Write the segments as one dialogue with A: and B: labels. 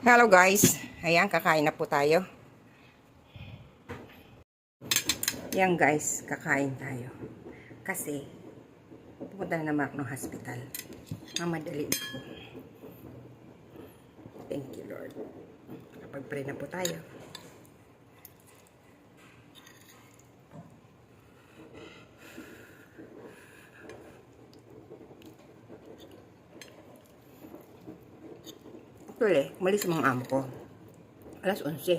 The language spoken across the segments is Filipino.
A: Hello guys, ayan kakain na po tayo. Yan guys, kakain tayo. Kasi pupunta na naman ako ng hospital. Mamadali na ako. Thank you Lord. Kapag-pray na po tayo. Actually, umalis mga amo ko. Alas 11.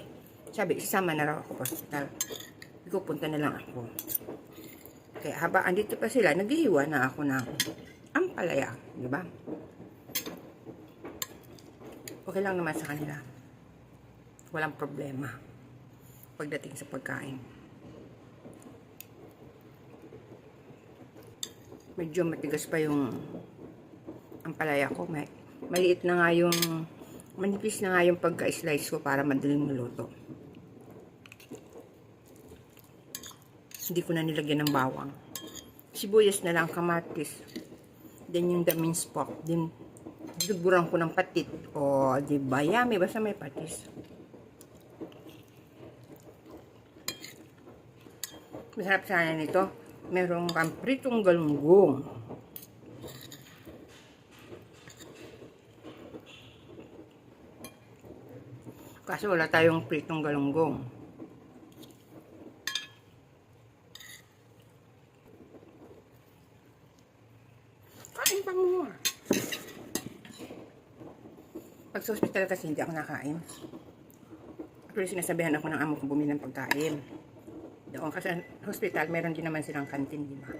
A: Sabi, isama na raw ako sa hospital. Pupunta na lang ako. Kaya habang andito pa sila, naghihiwa na ako ng ampalaya. Diba? Okay lang naman sa kanila. Walang problema. Pagdating sa pagkain. Medyo matigas pa yung ampalaya ko. Maliit na nga yung manipis na nga yung pagka-slice ko para madaling maluto. Hindi ko na nilagyan ng bawang. Sibuyas na lang, kamatis. Then yung the minced pork. Then, duguran ko ng patit. O, diba? Yummy. Basta may patis. Masarap sana nito. Merong pritong galunggong. Kaso wala tayong pritong galunggong. Kain pa mo. Pag sa hospital kasi hindi ako nakain. Actually sinasabihan ako ng amo ko bumili ng pagkain. Doon kasi sa hospital meron din naman silang kantin, di ba?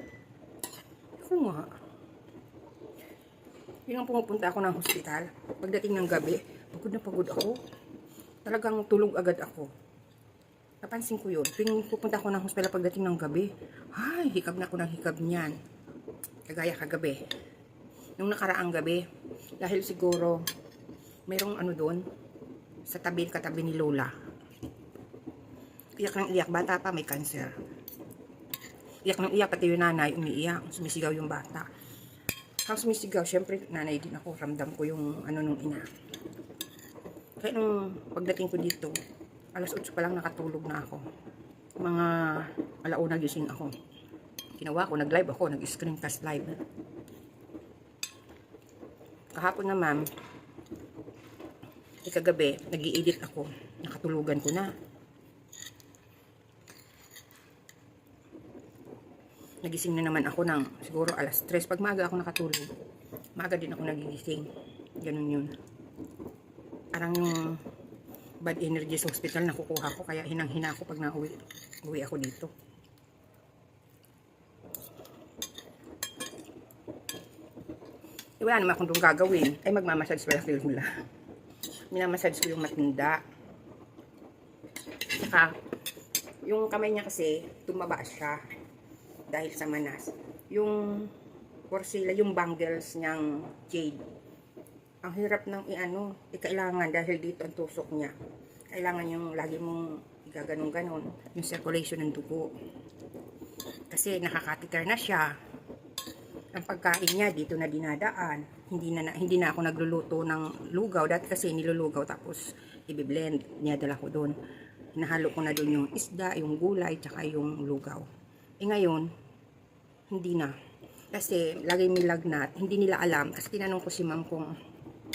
A: Ako nga. Yung pumupunta ako ng hospital, pagdating ng gabi, pagod na pagod ako. Talagang tulog agad ako. Napansin ko yun. Tuwing pupunta ako ng hospital pagdating ng gabi, ay, hikab na ako ng hikab niyan. Kagaya kagabi. Nung nakaraang gabi, dahil siguro, merong ano doon, sa katabi ni Lola. Iyak ng iyak, bata pa, may cancer. Iyak ng iyak, pati yung nanay, umiiyak, sumisigaw yung bata. Kang sumisigaw, syempre, nanay din ako, ramdam ko yung ano nung ina. Kaya nung pagdating ko dito, alas 8 pa lang nakatulog na ako. Mga alauna gising ako. Ginawa ko, nag-live ako, nag-screencast live. Kahapon naman, kagabi, nag-i-edit ako. Nakatulugan ko na. Nagising na naman ako ng siguro alas 3. Pag maaga ako nakatulog, maaga din ako nagigising. Ganun yun. Parang yung bad energy sa hospital nakukuha ko, kaya hinang-hina ako pag uwi ako dito. Wala naman akong doon gagawin. Ay, magmamassage pala nila. Minamassage ko yung matanda. Saka, yung kamay niya kasi, tumaba siya. Dahil sa manas. Yung porcelain, yung bangles niyang jade. Ang hirap ng kailangan dahil dito ang tusok niya. Kailangan yung lagi mong igaganon-ganon. Yung circulation ng dugo. Kasi nakakateter na siya. Ang pagkain niya dito na dinadaan. Hindi na ako nagluluto ng lugaw. Dati kasi nilulugaw tapos i-blend. Niyadala ko doon. Nahalo ko na doon yung isda, yung gulay, tsaka yung lugaw. Ngayon, hindi na. Kasi laging nilagnat. Hindi nila alam. Kasi tinanong ko si ma'am kung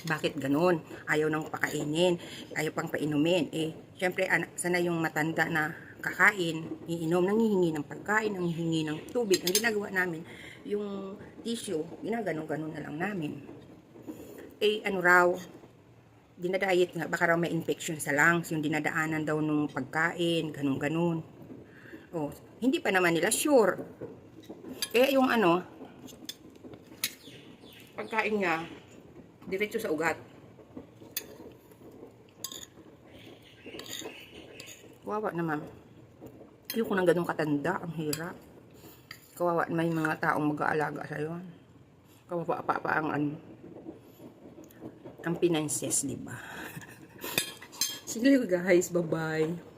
A: bakit ganon. Ayaw nang pakainin. Ayaw pang painumin. Syempre, sana yung matanda na kakain, iinom, nanghihingi ng pagkain, nanghihingi ng tubig. Ang ginagawa namin, yung tissue, ginaganon-ganon na lang namin. Raw, dinadayet nga, baka raw may infection sa lungs, yung dinadaanan daw nung pagkain, ganon-ganon. Hindi pa naman nila sure. Kaya yung pagkain niya, diretso sa ugat. Kawawa naman. Ayoko nang ganun katanda, ang hirap. Kawawa may mga taong mag-aalaga sa'yo. Kawawa pa ang finances, diba? Sige guys, bye-bye.